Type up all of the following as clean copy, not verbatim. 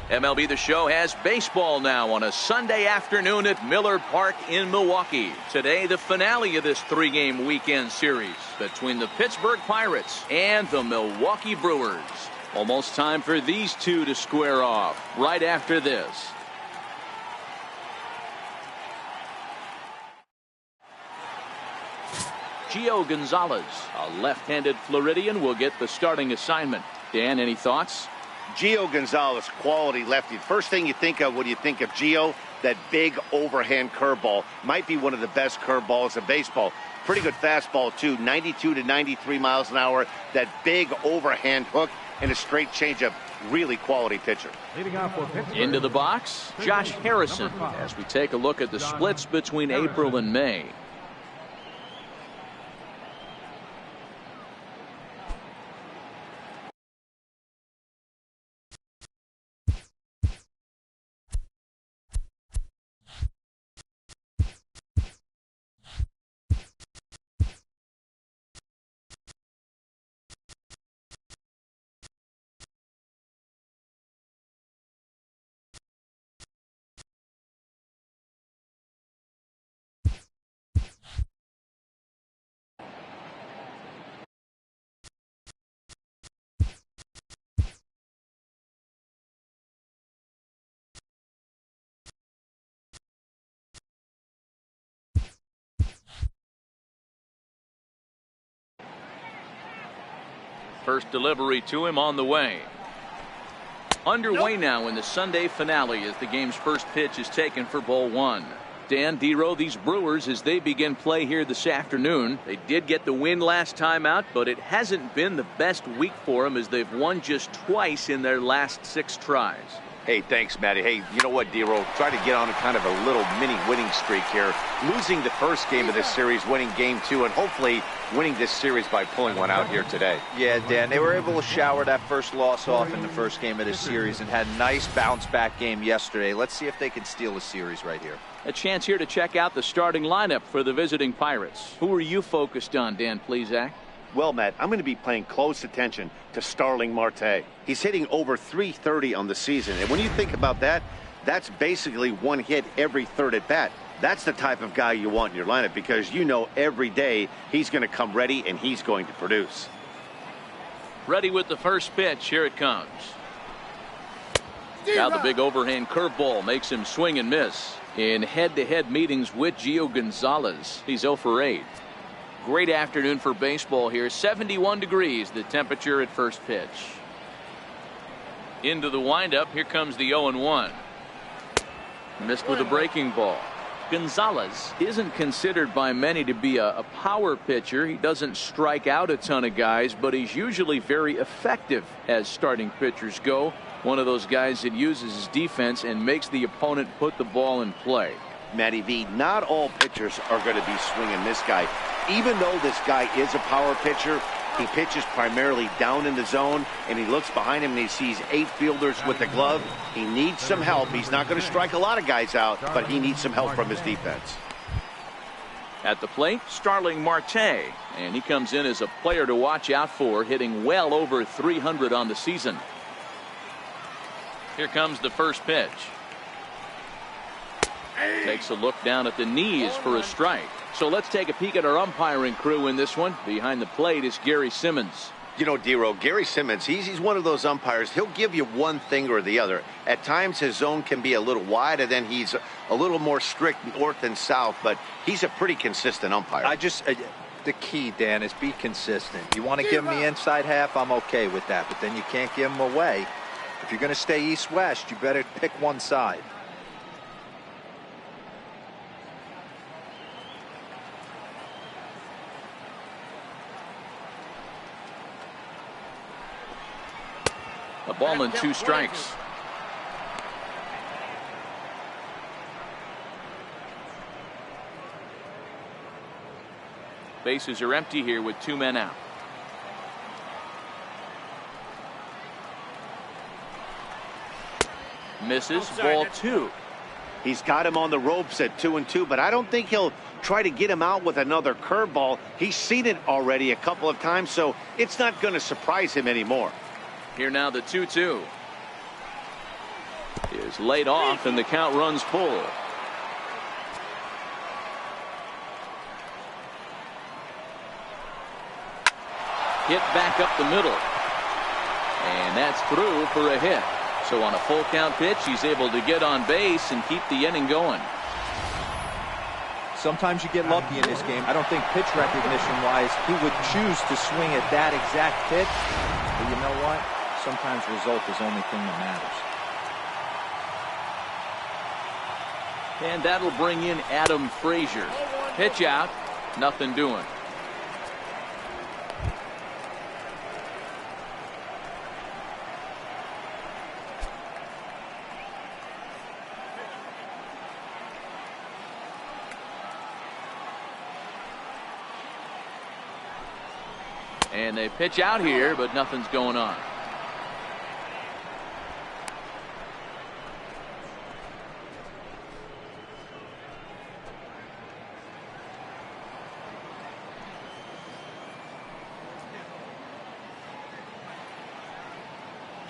MLB The Show has baseball now on a Sunday afternoon at Miller Park in Milwaukee. Today, the finale of this three-game weekend series between the Pittsburgh Pirates and the Milwaukee Brewers. Almost time for these two to square off right after this. Gio Gonzalez, a left-handed Floridian, will get the starting assignment. Dan, any thoughts? Gio Gonzalez, quality lefty. First thing you think of when you think of Gio, that big overhand curveball. Might be one of the best curveballs in baseball. Pretty good fastball, too. 92 to 93 miles an hour. That big overhand hook and a straight changeup. Really quality pitcher. Into the box, Josh Harrison, as we take a look at the splits between April and May. First delivery to him on the way. Underway now in the Sunday finale as the game's first pitch is taken for ball one. Dan, D-Row, these Brewers, as they begin play here this afternoon, they did get the win last time out, but it hasn't been the best week for them as they've won just twice in their last 6 tries. Hey, thanks, Matty. Hey, you know what, D-Row? Try to get on a kind of a little mini winning streak here. Losing the first game of this series, winning game 2, and hopefully winning this series by pulling one out here today. Yeah, Dan, they were able to shower that first loss off in the first game of this series and had a nice bounce-back game yesterday. Let's see if they can steal the series right here. A chance here to check out the starting lineup for the visiting Pirates. Who are you focused on, Dan Plesac? Well, Matt, I'm going to be paying close attention to Starling Marte. He's hitting over .330 on the season. And when you think about that, that's basically one hit every third at bat. That's the type of guy you want in your lineup because you know every day he's going to come ready and he's going to produce. Ready with the first pitch. Here it comes. Now the big overhand curveball makes him swing and miss. In head-to-head meetings with Gio Gonzalez, he's 0 for 8. Great afternoon for baseball here. 71 degrees the temperature at first pitch. Into the windup. Here comes the 0-1. Missed with a breaking ball. Gonzalez isn't considered by many to be a power pitcher. He doesn't strike out a ton of guys, but he's usually very effective as starting pitchers go. One of those guys that uses his defense and makes the opponent put the ball in play. Matty V, not all pitchers are going to be swinging this guy. Even though this guy is a power pitcher, he pitches primarily down in the zone, and he looks behind him and he sees 8 fielders with the glove. He needs some help. He's not going to strike a lot of guys out, but he needs some help from his defense. At the plate, Starling Marte, and he comes in as a player to watch out for, hitting well over 300 on the season. Here comes the first pitch. Takes a look down at the knees for a strike. So let's take a peek at our umpiring crew in this one. Behind the plate is Gary Simmons. You know, D-Row, Gary Simmons, he's one of those umpires. He'll give you one thing or the other. At times his zone can be a little wide, and then he's a little more strict north and south, but he's a pretty consistent umpire. The key, Dan, is be consistent. You want to give him the inside half, I'm okay with that, but then you can't give him away. If you're going to stay east-west, you better pick one side. A ball and 2 strikes. Bases are empty here with 2 men out. Misses, ball 2. He's got him on the ropes at 2-2, but I don't think he'll try to get him out with another curveball. He's seen it already a couple of times, so it's not going to surprise him anymore. Here now the 2-2. is laid off and the count runs full. Hit back up the middle. And that's through for a hit. So on a full count pitch, he's able to get on base and keep the inning going. Sometimes you get lucky in this game. I don't think pitch recognition-wise he would choose to swing at that exact pitch. But you know what? Sometimes result is the only thing that matters. And that'll bring in Adam Frazier. Pitch out. Nothing doing. And they pitch out here, but nothing's going on.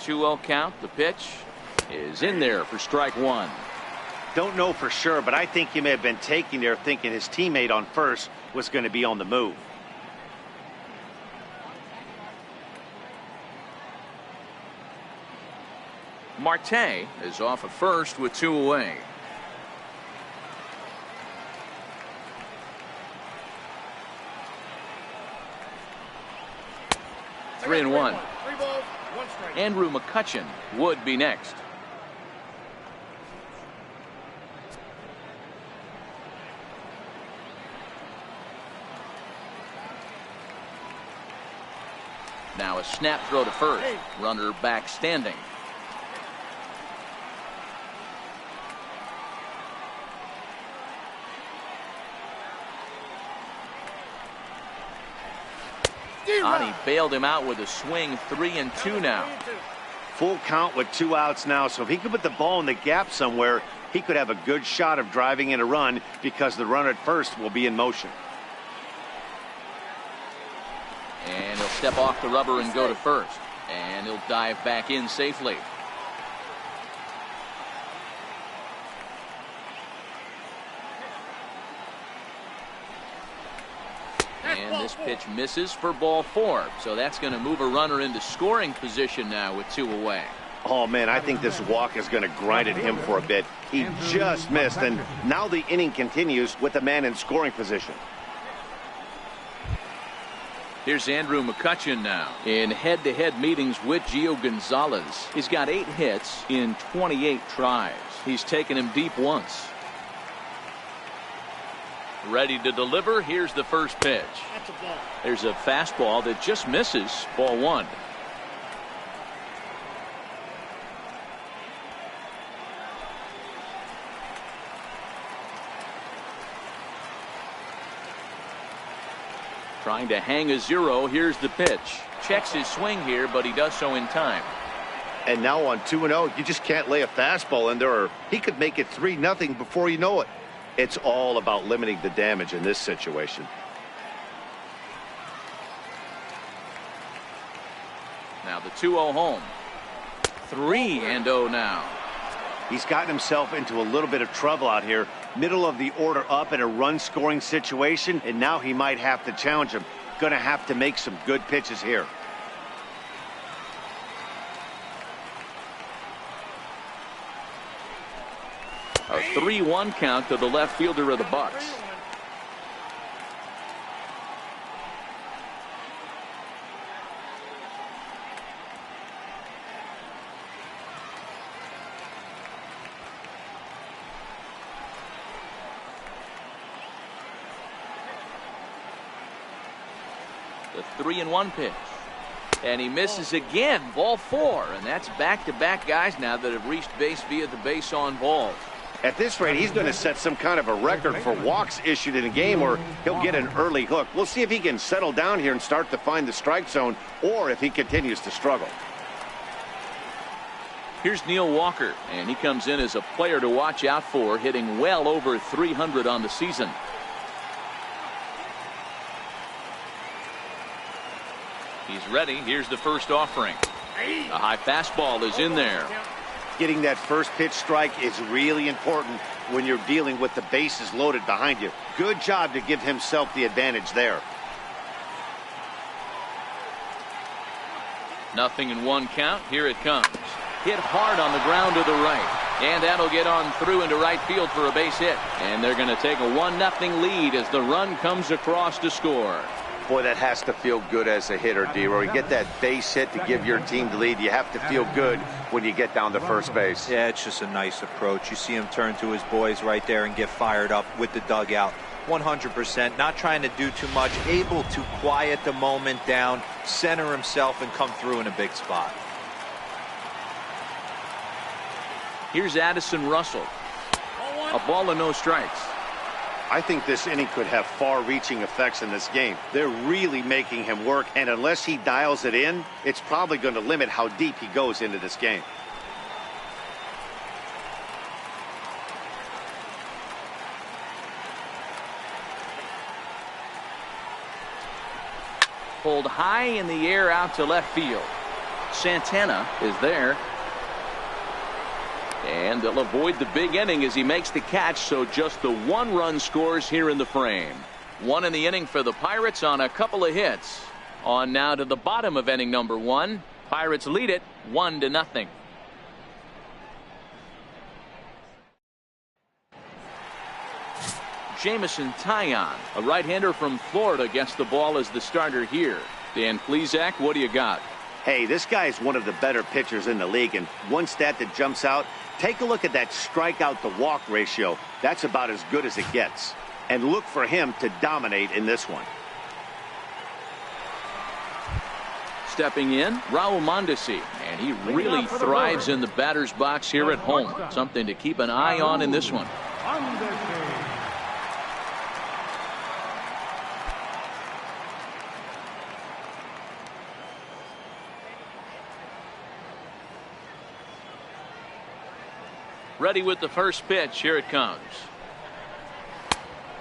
Two-0 count. The pitch is in there for strike one. Don't know for sure, but I think he may have been taking there thinking his teammate on first was going to be on the move. Marte is off at first with two away. Three and one. Andrew McCutchen would be next. Now a snap throw to first. Runner back standing. He bailed him out with a swing. 3-2 now. Full count with 2 outs now, so if he could put the ball in the gap somewhere, he could have a good shot of driving in a run because the runner at first will be in motion. And he'll step off the rubber and go to first, and he'll dive back in safely. And this pitch misses for ball 4. So that's going to move a runner into scoring position now with 2 away. Oh, man, I think this walk is going to grind at him for a bit. He just missed, and now the inning continues with the man in scoring position. Here's Andrew McCutchen now in head-to-head meetings with Gio Gonzalez. He's got 8 hits in 28 tries. He's taken him deep once. Ready to deliver. Here's the first pitch. There's a fastball that just misses. Ball 1. Trying to hang a 0. Here's the pitch. Checks his swing here, but he does so in time. And now on 2-0, you just can't lay a fastball in there, or he could make it 3-0 before you know it. It's all about limiting the damage in this situation. Now the 2-0 home. 3-0 now. He's gotten himself into a little bit of trouble out here. Middle of the order up in a run-scoring situation, and now he might have to challenge him. Going to have to make some good pitches here. A 3-1 count to the left fielder of the Bucks. The 3-1 pitch. And he misses again. Ball 4. And that's back-to-back guys now that have reached base via the base on balls. At this rate, he's going to set some kind of a record for walks issued in a game, or he'll get an early hook. We'll see if he can settle down here and start to find the strike zone, or if he continues to struggle. Here's Neil Walker, and he comes in as a player to watch out for, hitting well over 300 on the season. He's ready. Here's the first offering. A high fastball is in there. Getting that first pitch strike is really important when you're dealing with the bases loaded behind you. Good job to give himself the advantage there. 0-1 count. Here it comes. Hit hard on the ground to the right. And that'll get on through into right field for a base hit. And they're going to take a 1-0 lead as the run comes across to score. Boy, that has to feel good as a hitter, D-Roy. You get that base hit to give your team the lead. You have to feel good when you get down to first base. Yeah, it's just a nice approach. You see him turn to his boys right there and get fired up with the dugout. 100%, not trying to do too much, able to quiet the moment down, center himself, and come through in a big spot. Here's Addison Russell. A ball and no strikes. I think this inning could have far-reaching effects in this game. They're really making him work, and unless he dials it in, it's probably going to limit how deep he goes into this game. Pulled high in the air out to left field. Santana is there. And they'll avoid the big inning as he makes the catch, so just the 1 run scores here in the frame. 1 in the inning for the Pirates on a couple of hits. On now to the bottom of inning number 1. Pirates lead it 1-0. Jamison Taillon, a right-hander from Florida, gets the ball as the starter here. Dan Plesac, what do you got? Hey, this guy is one of the better pitchers in the league, and one stat that jumps out, take a look at that strikeout to walk ratio. That's about as good as it gets. And look for him to dominate in this one. Stepping in, Raul Mondesi, and he really thrives in the batter's box here at home. Something to keep an eye on in this one. Ready with the first pitch. Here it comes.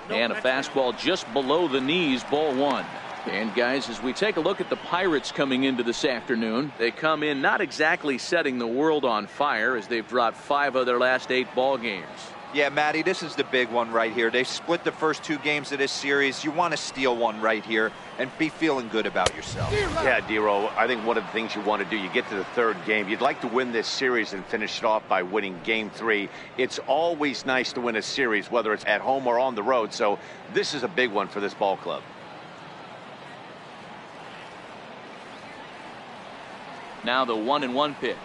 And a fastball just below the knees, ball 1. And guys, as we take a look at the Pirates coming into this afternoon, they come in not exactly setting the world on fire as they've dropped 5 of their last 8 ball games. Yeah, Matty, this is the big one right here. They split the first 2 games of this series. You want to steal one right here and be feeling good about yourself. Yeah, D-Roy, I think one of the things you want to do, you get to the 3rd game, you'd like to win this series and finish it off by winning game 3. It's always nice to win a series, whether it's at home or on the road, so this is a big one for this ball club. Now the 1-1 pitch.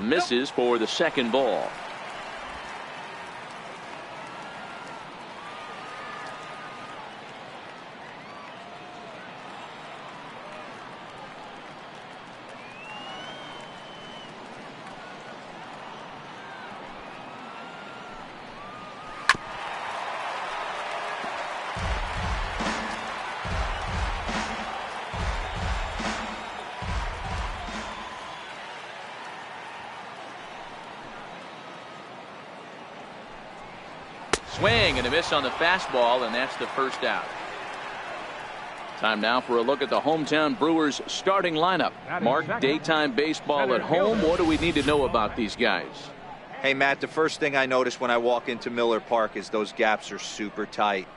Misses for the 2nd ball. Swing and a miss on the fastball, and that's the first out. Time now for a look at the hometown Brewers starting lineup. Mark, daytime baseball at home. What do we need to know about these guys? Hey, Matt, the first thing I notice when I walk into Miller Park is those gaps are super tight.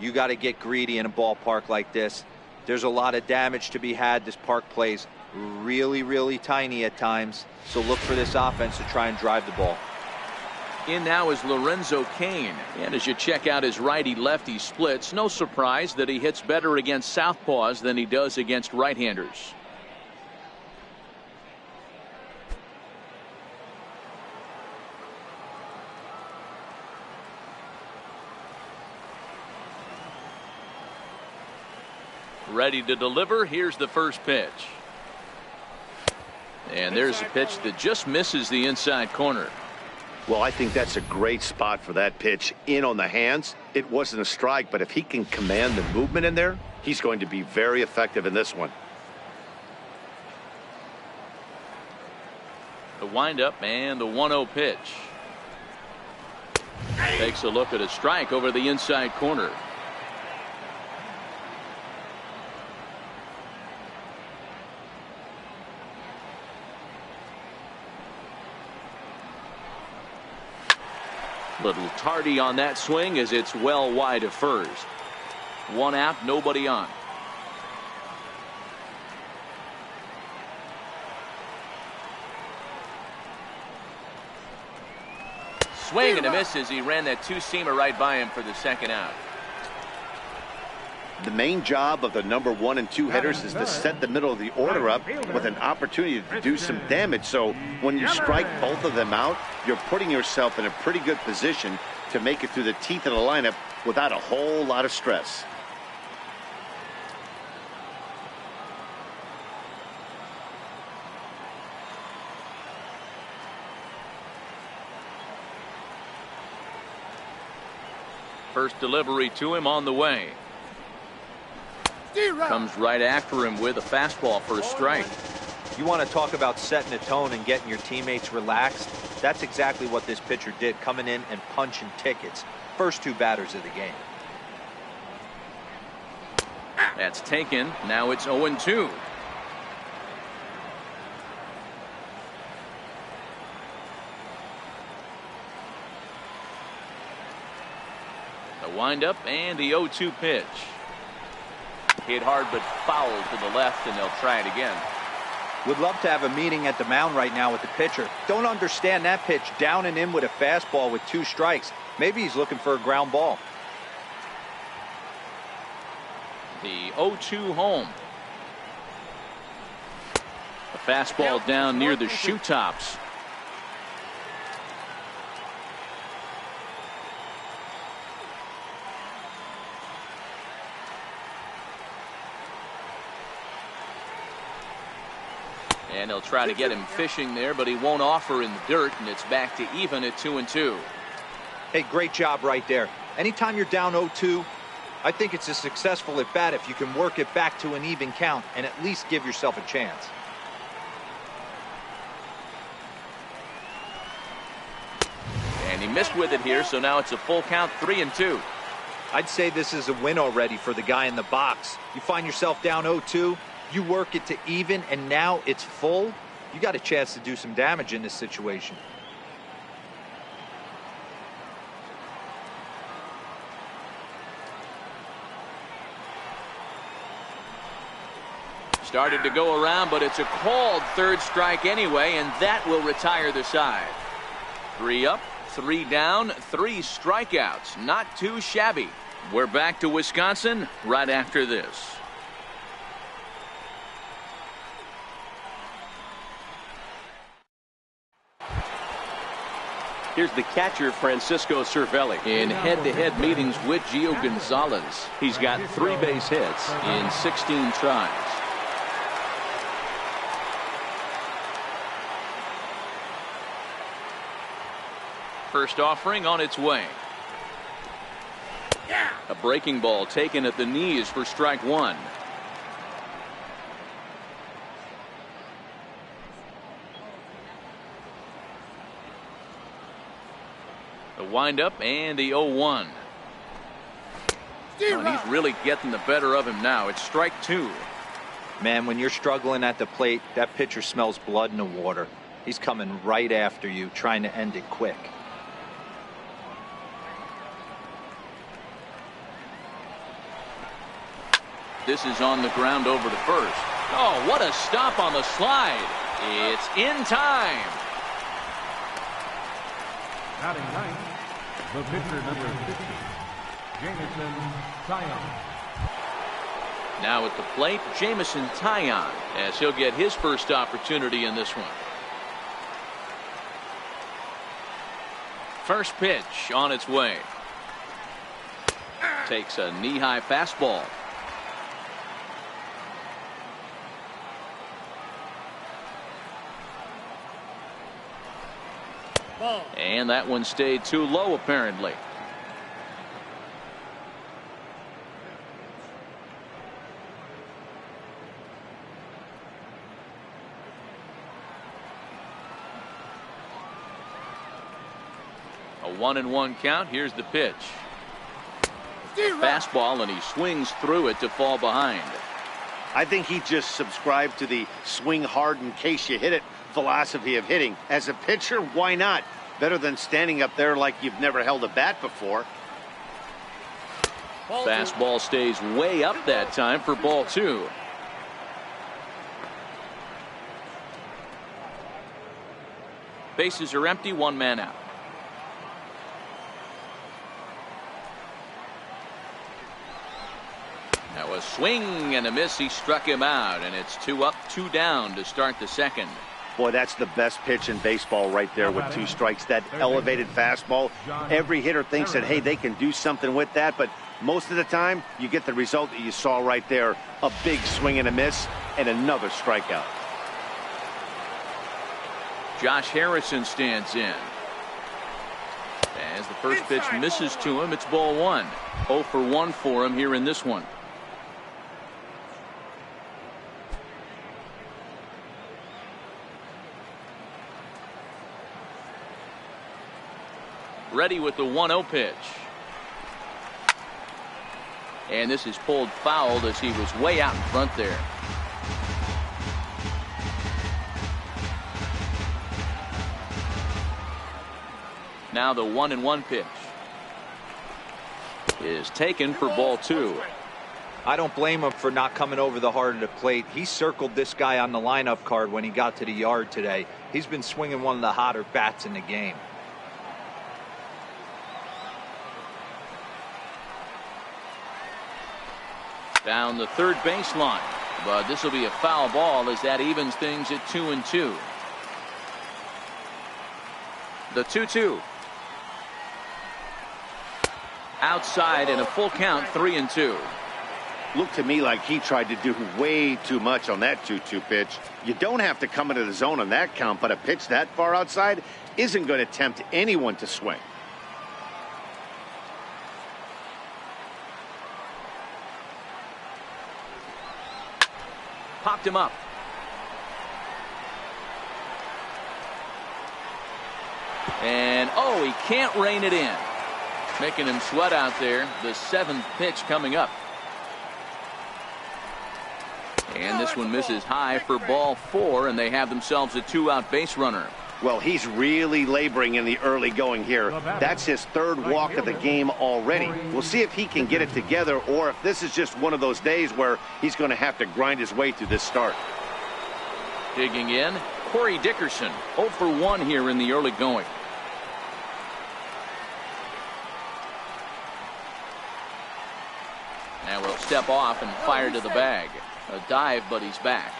You got to get greedy in a ballpark like this. There's a lot of damage to be had. This park plays really, really tiny at times. So look for this offense to try and drive the ball. In now is Lorenzo Cain. And as you check out his righty-lefty splits, no surprise that he hits better against southpaws than he does against right-handers. Ready to deliver. Here's the first pitch. And there's a pitch that just misses the inside corner. Well, I think that's a great spot for that pitch in on the hands. It wasn't a strike, but if he can command the movement in there, he's going to be very effective in this one. The windup and the 1-0 pitch. Takes a look at a strike over the inside corner. Little tardy on that swing as it's well wide of first. One out, nobody on. Swing and a miss as he ran that two-seamer right by him for the second out. The main job of the number 1 and 2 hitters is to set the middle of the order up with an opportunity to do some damage. So when you strike both of them out, you're putting yourself in a pretty good position to make it through the teeth of the lineup without a whole lot of stress. First delivery to him on the way. Comes right after him with a fastball for a strike. You want to talk about setting a tone and getting your teammates relaxed? That's exactly what this pitcher did, coming in and punching tickets. First 2 batters of the game. That's taken. Now it's 0-2. The windup and the 0-2 pitch. Hit hard but foul to the left, and they'll try it again. Would love to have a meeting at the mound right now with the pitcher. Don't understand that pitch down and in with a fastball with 2 strikes. Maybe he's looking for a ground ball. The 0-2 home. A fastball down near the shoe tops. And they'll try to get him fishing there, but he won't offer in the dirt, and it's back to even at 2-2. Hey, great job right there. Anytime you're down 0-2, I think it's a successful at bat if you can work it back to an even count and at least give yourself a chance. And he missed with it here, so now it's a full count, 3-2. I'd say this is a win already for the guy in the box. You find yourself down 0-2. You work it to even, and now it's full. You got a chance to do some damage in this situation. Started to go around, but it's a called third strike anyway, and that will retire the side. 3 up, 3 down, 3 strikeouts. Not too shabby. We're back to Wisconsin right after this. Here's the catcher, Francisco Cervelli. In head-to-head meetings with Gio Gonzalez, He's got 3 base hits. in 16 tries. First offering on its way. A breaking ball taken at the knees for strike 1. The windup and the 0-1. Oh, he's really getting the better of him now. It's strike 2. Man, when you're struggling at the plate, that pitcher smells blood in the water. He's coming right after you, trying to end it quick. This is on the ground over to first. Oh, what a stop on the slide. It's in time. Batting ninth, the pitcher number 50, Jamison Taillon. Now at the plate, Jamison Taillon, as he'll get his first opportunity in this one. First pitch on its way. Takes a knee-high fastball. And that one stayed too low, apparently. A 1-1 count. Here's the pitch. Fastball, and he swings through it to fall behind. I think he just subscribed to the swing hard in case you hit it philosophy of hitting. As a pitcher, why not? Better than standing up there like you've never held a bat before. Fastball stays way up that time for ball 2. Bases are empty, 1 man out. Now a swing and a miss. He struck him out, and it's 2 up, 2 down to start the second. Boy, that's the best pitch in baseball right there with 2 strikes. That elevated fastball. Every hitter thinks that, hey, they can do something with that, but most of the time you get the result that you saw right there. A big swing and a miss and another strikeout. Josh Harrison stands in. As the first pitch misses to him, it's ball 1. 0 for 1 for him here in this one. Ready with the 1-0 pitch. And this is pulled foul as he was way out in front there. Now the 1-1 pitch is taken for ball 2. I don't blame him for not coming over the heart of the plate. He circled this guy on the lineup card when he got to the yard today. He's been swinging one of the hotter bats in the game. Down the third baseline, but this will be a foul ball as that evens things at 2-2. The 2-2. Outside and a full count, 3-2. Looked to me like he tried to do way too much on that 2-2 pitch. You don't have to come into the zone on that count, but a pitch that far outside isn't going to tempt anyone to swing. Popped him up. And oh, he can't rein it in. Making him sweat out there. The 7th pitch coming up. And this one misses high for ball 4, and they have themselves a 2-out base runner. Well, he's really laboring in the early going here. That's his 3rd walk of the game already. We'll see if he can get it together or if this is just one of those days where he's going to have to grind his way through this start. Digging in, Corey Dickerson, 0 for 1 here in the early going. And will step off and fire to the bag. A dive, but he's back.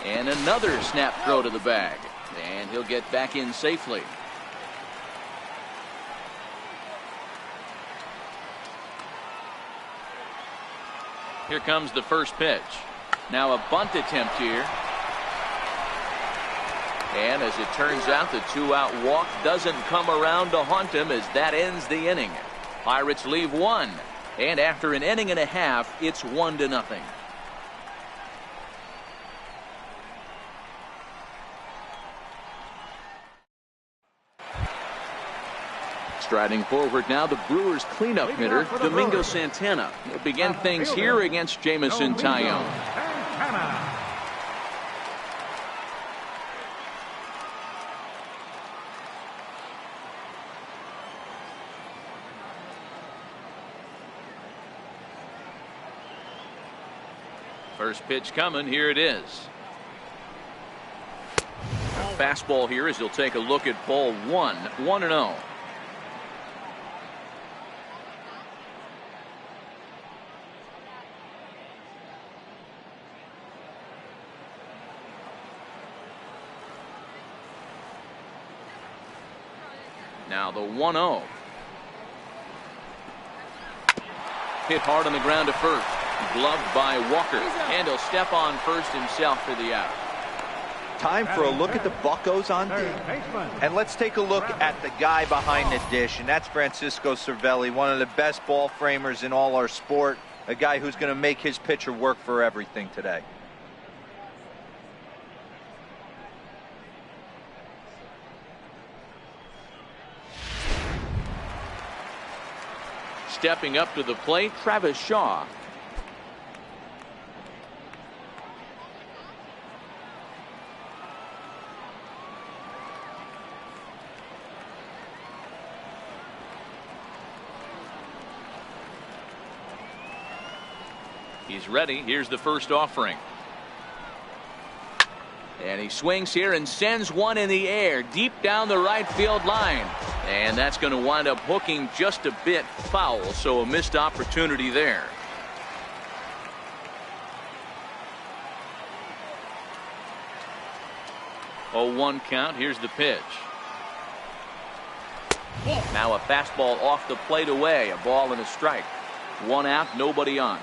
And another snap throw to the bag. And he'll get back in safely. Here comes the first pitch. Now a bunt attempt here. And as it turns out, the 2-out walk doesn't come around to haunt him as that ends the inning. Pirates leave 1. And after an inning and a half, it's 1-0. Striding forward now, the Brewers cleanup hitter, Domingo Santana. He'll begin things here against Jameson Taillon. First pitch coming, here it is. Fastball here as he'll take a look at ball 1, 1-0. Now the 1-0. Hit hard on the ground to first. Gloved by Walker. And he'll step on first himself for the out. Time for a look at the Buccos on D. And let's take a look at the guy behind the dish, and that's Francisco Cervelli, one of the best ball framers in all our sport. A guy who's going to make his pitcher work for everything today. Stepping up to the plate, Travis Shaw. He's ready. Here's the first offering. And he swings here and sends one in the air deep down the right field line. And that's going to wind up hooking just a bit foul, so a missed opportunity there. 0-1 count. Here's the pitch. Now a fastball off the plate away. A ball and a strike. 1 out, nobody on.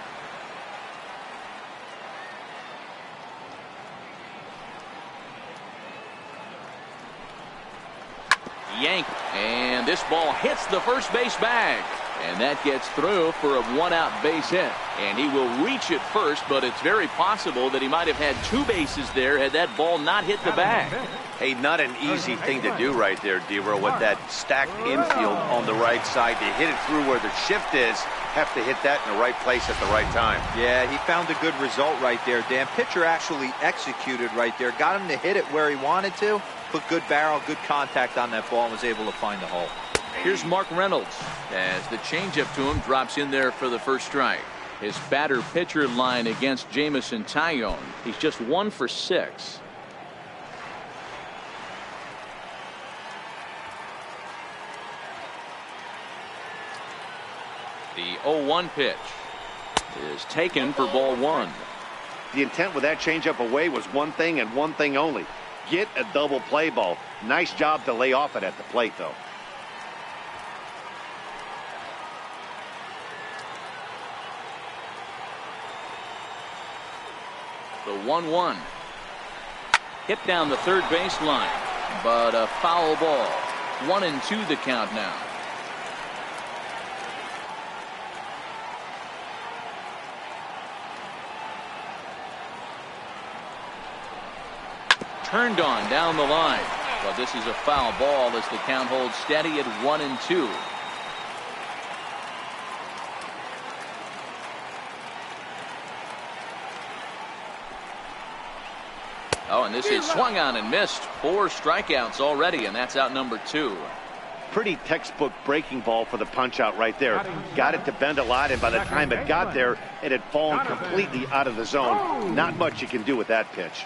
Yank, and this ball hits the first base bag, and that gets through for a 1-out base hit, and he will reach it first, but it's very possible that he might have had 2 bases there had that ball not hit the bag. Hey, not an easy thing to do right there, Deaver, with that stacked infield on the right side. To hit it through where the shift is, have to hit that in the right place at the right time. Yeah, he found a good result right there, Dan. Pitcher actually executed right there, got him to hit it where he wanted to. Put good barrel, good contact on that ball, and was able to find the hole. Here's Mark Reynolds as the changeup to him drops in there for the first strike. His batter-pitcher line against Jameson Taillon. He's just 1 for 6. The 0-1 pitch is taken for ball 1. The intent with that changeup away was one thing and one thing only. Get a double play ball. Nice job to lay off it at the plate, though. The 1-1. Hit down the third base line, but a foul ball. 1-2 the count now. Turned on down the line, but this is a foul ball as the count holds steady at 1-2. Oh, and this is swung on and missed. 4 strikeouts already, and that's out number 2. Pretty textbook breaking ball for the punch out right there. Got it to bend a lot, and by the time it got there, it had fallen completely out of the zone. Not much you can do with that pitch.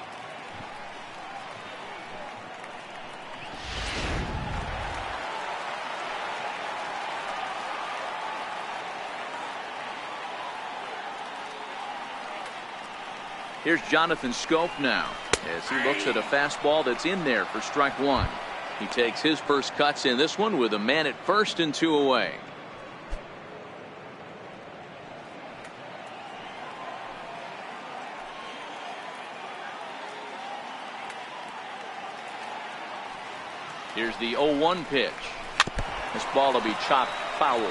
Here's Jonathan Scope now as he looks at a fastball that's in there for strike 1. He takes his first cuts in this one with a man at first and 2 away. Here's the 0-1 pitch. This ball will be chopped foul.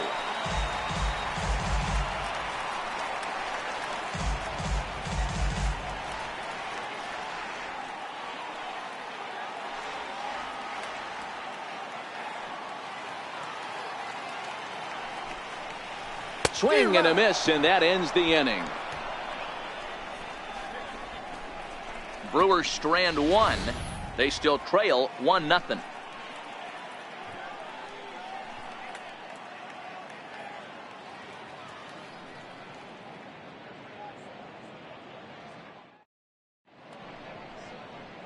Swing and a miss, and that ends the inning. Brewers strand 1. They still trail 1-0.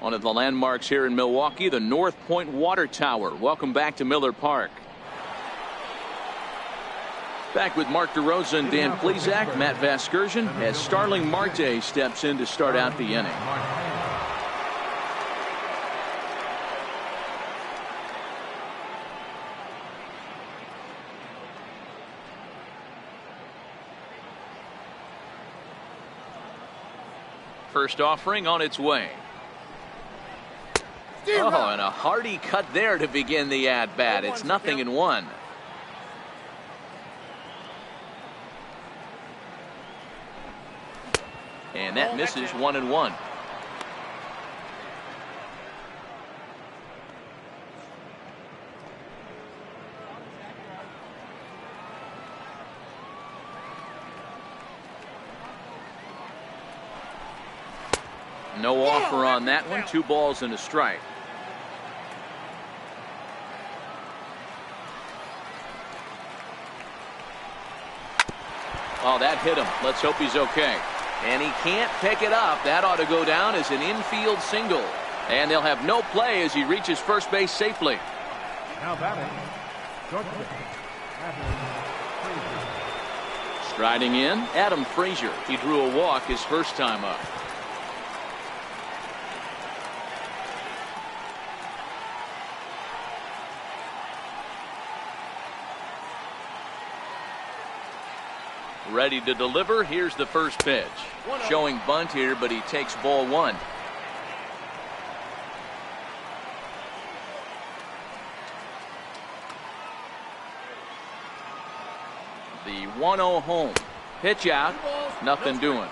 One of the landmarks here in Milwaukee, the North Point Water Tower. Welcome back to Miller Park. Back with Mark DeRosa and Dan Plesac, Matt Vasgersian, as Starling Marte steps in to start out the inning. First offering on its way. Oh, and a hearty cut there to begin the at-bat. It's 0-1. And that misses 1-1. No offer on that one. 2 balls and a strike. Oh, that hit him. Let's hope he's okay. And he can't pick it up. That ought to go down as an infield single. And they'll have no play as he reaches first base safely. Now batting, short pitch, Adam Frazier. Striding in, Adam Frazier. He drew a walk his first time up. Ready to deliver. Here's the first pitch. Showing bunt here, but he takes ball one. The 1-0 home. Pitch out. Nothing doing.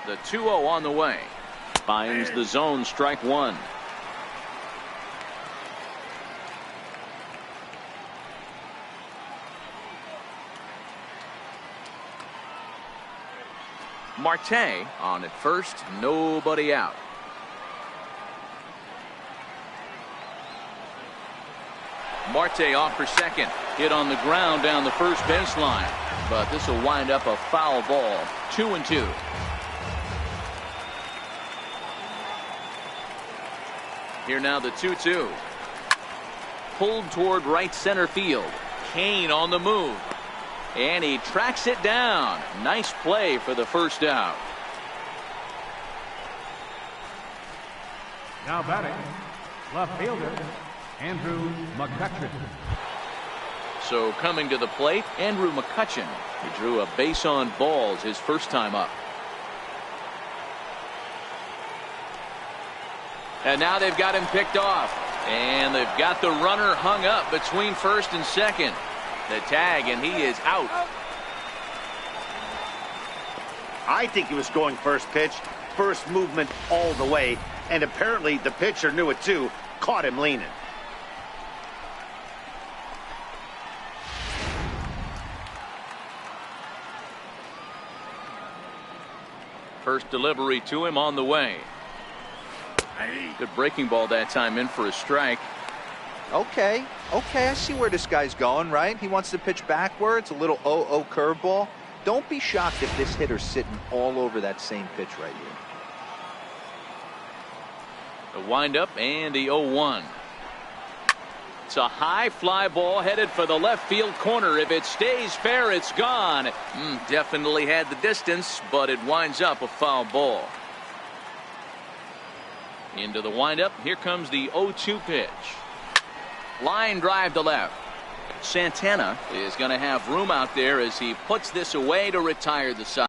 The 2-0 on the way. Finds the zone, strike one. Marte on at first, nobody out. Marte off for second. Hit on the ground down the first baseline. But this will wind up a foul ball. 2-2. Here now the 2-2. Pulled toward right center field. Kane on the move. And he tracks it down. Nice play for the first out. Now batting, left fielder, Andrew McCutchen. So coming to the plate, Andrew McCutchen. He drew a base on balls his first time up. And now they've got him picked off. And they've got the runner hung up between first and second. The tag, and he is out. I think he was going first pitch, first movement all the way. And apparently the pitcher knew it too. Caught him leaning. First delivery to him on the way. Good breaking ball that time, in for a strike. Okay, I see where this guy's going, right? He wants to pitch backwards, a little 0-0 curveball. Don't be shocked if this hitter's sitting all over that same pitch right here. The windup and the 0-1. It's a high fly ball headed for the left field corner. If it stays fair, it's gone. Definitely had the distance, but it winds up a foul ball. Into the windup. Here comes the 0-2 pitch. Line drive to left. Santana is going to have room out there as he puts this away to retire the side.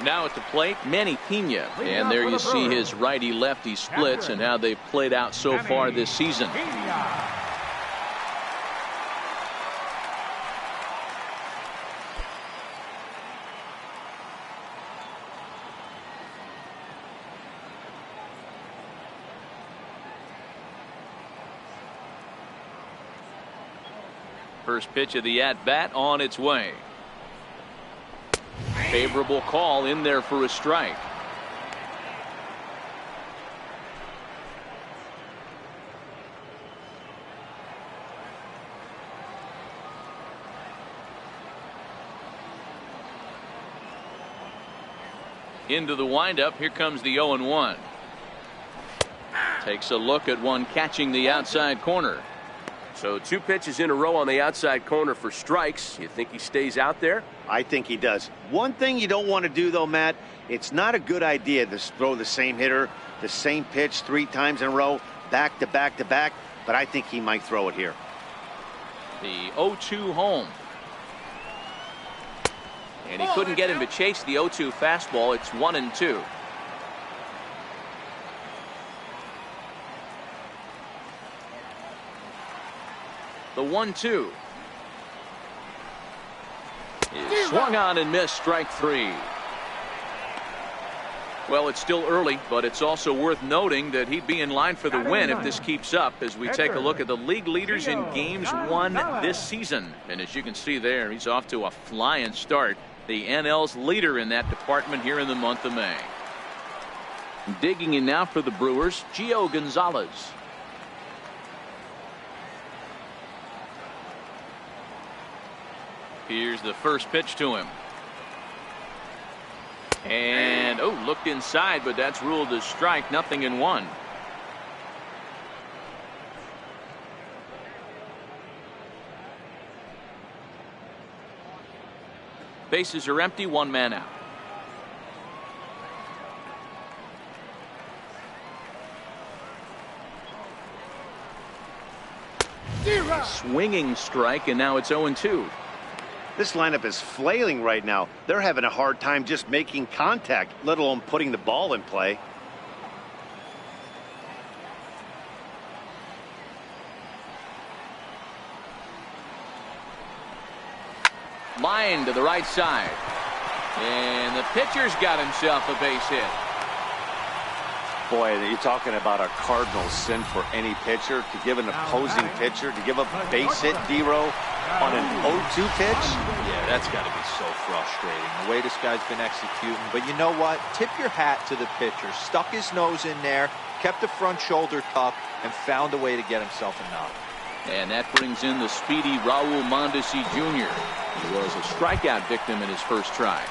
Now at the plate, Manny Pena. And there you see his righty-lefty splits and how they've played out so far this season. First pitch of the at-bat on its way. Favorable call in there for a strike. Into the windup. Here comes the 0-1. Takes a look at one catching the outside corner. So 2 pitches in a row on the outside corner for strikes. You think he stays out there? I think he does. One thing you don't want to do, though, Matt, it's not a good idea to throw the same hitter, the same pitch 3 times in a row, back to back to back, but I think he might throw it here. The 0-2 home. And he couldn't get him to chase the 0-2 fastball. It's 1-2. The 1-2 is swung on and missed. Strike 3. Well, it's still early, but it's also worth noting that he'd be in line for the win if this keeps up as we take a look at the league leaders in games won this season. And as you can see there, he's off to a flying start. The NL's leader in that department here in the month of May. Digging in now for the Brewers, Gio Gonzalez. Here's the first pitch to him. And, oh, looked inside, but that's ruled as strike. 0-1. Bases are empty, 1 man out. Swinging strike, and now it's 0-2. This lineup is flailing right now. They're having a hard time just making contact, let alone putting the ball in play. Line to the right side. And the pitcher's got himself a base hit. Boy, you're talking about a cardinal sin for any pitcher to give an opposing pitcher, to give up a base hit, D-Row, on an 0-2 pitch. Yeah, that's got to be so frustrating, the way this guy's been executing. But you know what? Tip your hat to the pitcher. Stuck his nose in there, kept the front shoulder tucked, and found a way to get himself a knock. And that brings in the speedy Raul Mondesi Jr. He was a strikeout victim in his first try.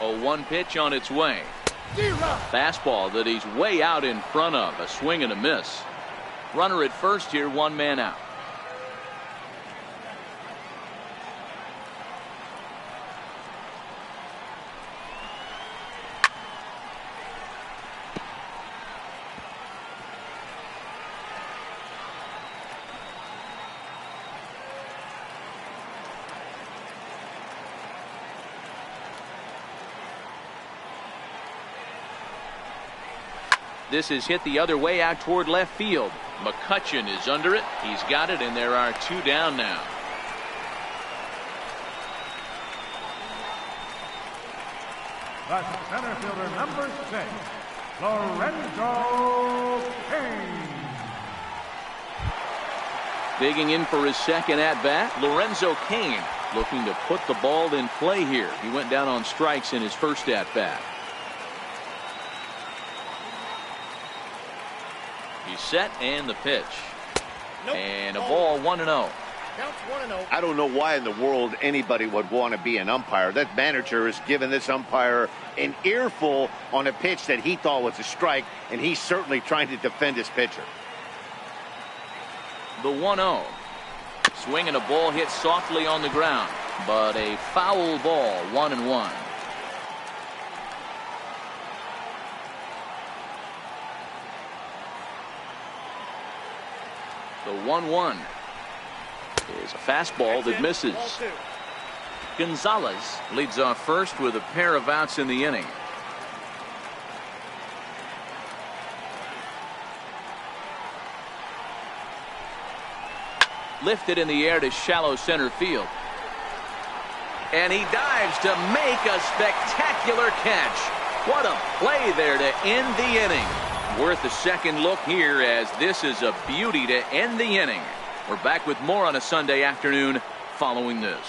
A 1 pitch on its way. Fastball that he's way out in front of. A swing and a miss. Runner at first here, 1 man out. This is hit the other way out toward left field. McCutchen is under it. He's got it, and there are 2 down now. The center fielder, number 6, Lorenzo Cain. Digging in for his second at-bat, Lorenzo Cain looking to put the ball in play here. He went down on strikes in his first at-bat. He's set, and the pitch. And a ball, 1-0. I don't know why in the world anybody would want to be an umpire. That manager has given this umpire an earful on a pitch that he thought was a strike, and he's certainly trying to defend his pitcher. The 1-0. Swing and a ball hit softly on the ground, but a foul ball, 1-1. The 1-1 is a fastball that misses. Gonzalez leads off first with a pair of outs in the inning. Lifted in the air to shallow center field. And he dives to make a spectacular catch. What a play there to end the inning. Worth a second look here, as this is a beauty to end the inning. We're back with more on a Sunday afternoon following this.